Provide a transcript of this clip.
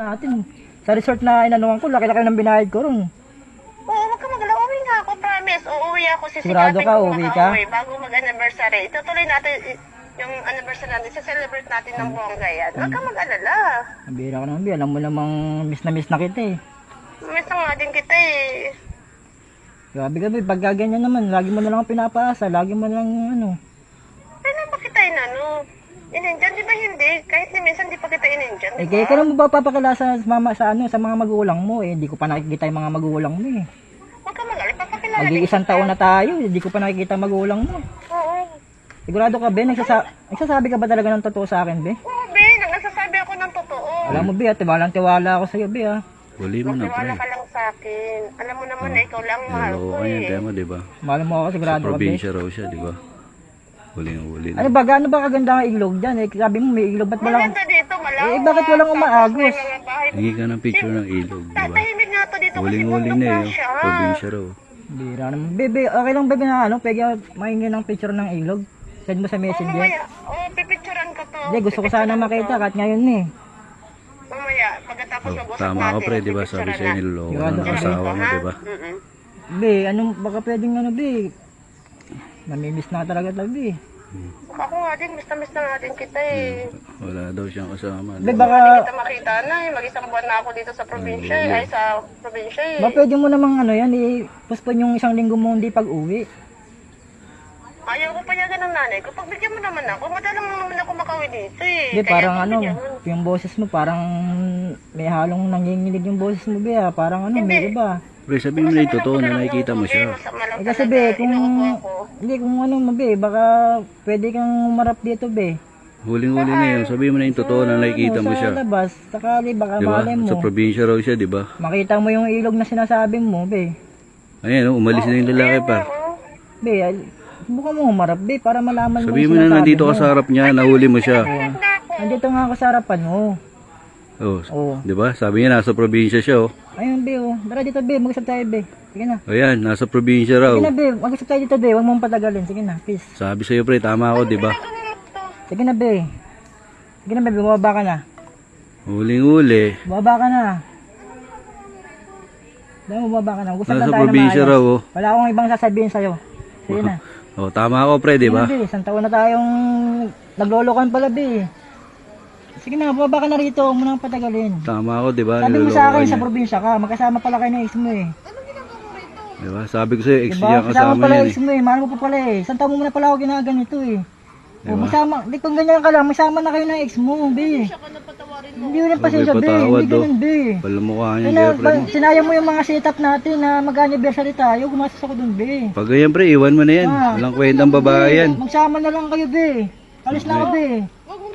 Natin. Sa resort na inanuhan ko, laki-laki ng binayad ko ron. Oo, wag ka magala. Uwi nga ako, promise. Uuwi ako. Sigurado Sisikapin ka, ko uuwi ka? makauwi bago mag-anniversary. Itutuloy natin yung anniversary natin. Sa-celebrate natin ng bongga yan. Wag ka mag-alala. Ang bira ko naman, Bi. Alam mo namang miss na kita eh. Miss na nga din kita eh. Grabe ka, Bi. Pag ganyan naman, lagi mo na lang pinapaasa. Lagi mo na lang ano. Kailan ba kita in-Indian? Di ba hindi? Kahit ni minsan di pa kita in-Indian, Eh, di kaya ba? kailan mo ba papakilala sa mama sa ano, sa mga magulang mo eh. Hindi ko pa nakikita yung mga magulang mo eh. Wag ka mag-alala. Papakilala din Mag-iisang taon na tayo, hindi ko pa nakikita magulang mo. Oo. Sigurado ka, Bi? Nagsasabi ka ba talaga ng totoo sa akin, Bi? Oo, Be. Nagsasabi ako ng totoo. Alam mo, Bi, tiwalang-tiwala ako sa'yo, Bi, ah. Huli mo na, Magtiwala pre. ka lang sa akin. Alam mo naman na ikaw lang mahal ko Naloko yan, eh. tema, di ba? Mahal mo ako, Sa sigurado ka, Bi. probinsya raw siya, di ba? Huling-huli Ano na. ba, gaano ba kaganda ang ilog dyan? Eh, sabi mo may ilog, ba't walang... Maganda dito, malawak. Eh, bakit walang Tapos umaagos? may mga bahay. Hingi ka ng picture ng ilog, di ba? Tahimik nga to dito kasi Huling-huli bundok na na eh, siya. probinsya raw. Bira naman. Bebe, okay lang, Bebe, na ano? Pwede mahingi ng picture ng ilog. Send mo sa Oo, messenger. mamaya. Oo, pipicturean ko to. Hindi, gusto ko sana makita kahit ngayon eh. Mamaya, pagkatapos Oh, mag-usap tama natin. ka, pre, di ba? Sabi sa'yo niloloko Sigurado ng ka, asawa mo, ha? di ba? Mm-mm. Be, anong, baka pwedeng ano, Be? Namimiss na talaga tayo, Be. Ako nga din, miss na nga din kita eh. Wala daw siyang kasama. Be, di ba? baka, Hindi kita makita na eh. Mag-isang buwan na ako dito sa probinsya eh. Ay, sa probinsya eh. baka pwede mo namang ano yan, i-postpone yung isang linggo mo hindi pag-uwi. Ayaw ko payagan ng nanay ko. Pagbigyan mo naman ako, madalang mo naman ako makauwi dito eh. Be, Kaya parang ano, pagbigyan mo. yung boses mo, parang may halong nanginginig yung boses mo, Be, ah. Parang ano, may iba. Pre, sabihin mo na yung totoo na nakikita mo siya. Masama lang Eh, kasi, talaga. Be, kung, Inuupo ako. hindi, kung ano mo, Be, baka pwede kang umarap dito, Be. Huling-huli na yun. Sabihin mo na yung totoo na nakikita mo Sa siya. labas, sakali, baka Di ba? malay mo. Sa probinsya raw siya, di ba? Makita mo yung ilog na sinasabi mo, Be. Ayan, oh, umalis na yung lalaki pa. Oo. Be, subukan mo humarap, Be, para malaman mo Sabihin yung mo na sinasabi nandito ka mo. sa harap niya, nahuli mo siya. Nandito nga ako sa harapan mo. Oh, Oo. di ba? Sabi niya nasa probinsya siya, oh. Ayun, Be, oh. Tara dito, Be, mag-usap tayo, Be. Sige na. Ayan, nasa probinsya raw. Sige na, Be, mag-usap tayo dito, Be. Huwag mong patagalin. Sige na, peace. Sabi sa'yo, pre, tama ako, di ba? Sige na, Be. Sige na, Be, bumaba ka na. Huling-huli. Bumaba ka na. Dahil bumaba ka na. Gusto lang Nasa tayo na probinsya maayos. raw, oh. Wala akong ibang sasabihin sa'yo. Sige na. Oh, tama ako, pre, di ba? Sige na, Be. Isang taon na tayong naglolokan pala, Be. Sige na, bumaba ka na rito. Huwag mo nang patagalin. Tama ako, di ba? Sabi mo Niloloko sa akin niya. sa probinsya ka, magkasama pala kayo ng ex mo eh. Di ba? Sabi ko sa'yo, ex Diba? niya Kasama kasama pala yan, ex mo eh, mahal mo pa pala eh. Isang taon mo na pala ako ginaganito eh. Diba? O, masama, di kung ganyan ka lang, masama na kayo ng ex mo, be. Hindi mo lang pasensya, be. patawad, Hindi ganun, be. Palamukha niya, Kaya girlfriend mo. sinayang mo yung mga setup natin na mag-anniversary tayo, gumastos ako dun, be. Pag ganyan, pre, iwan mo na yan. Ah. Walang kwentang babae yan. Magsama na lang kayo, be. Alis na ako, be. Huwag mo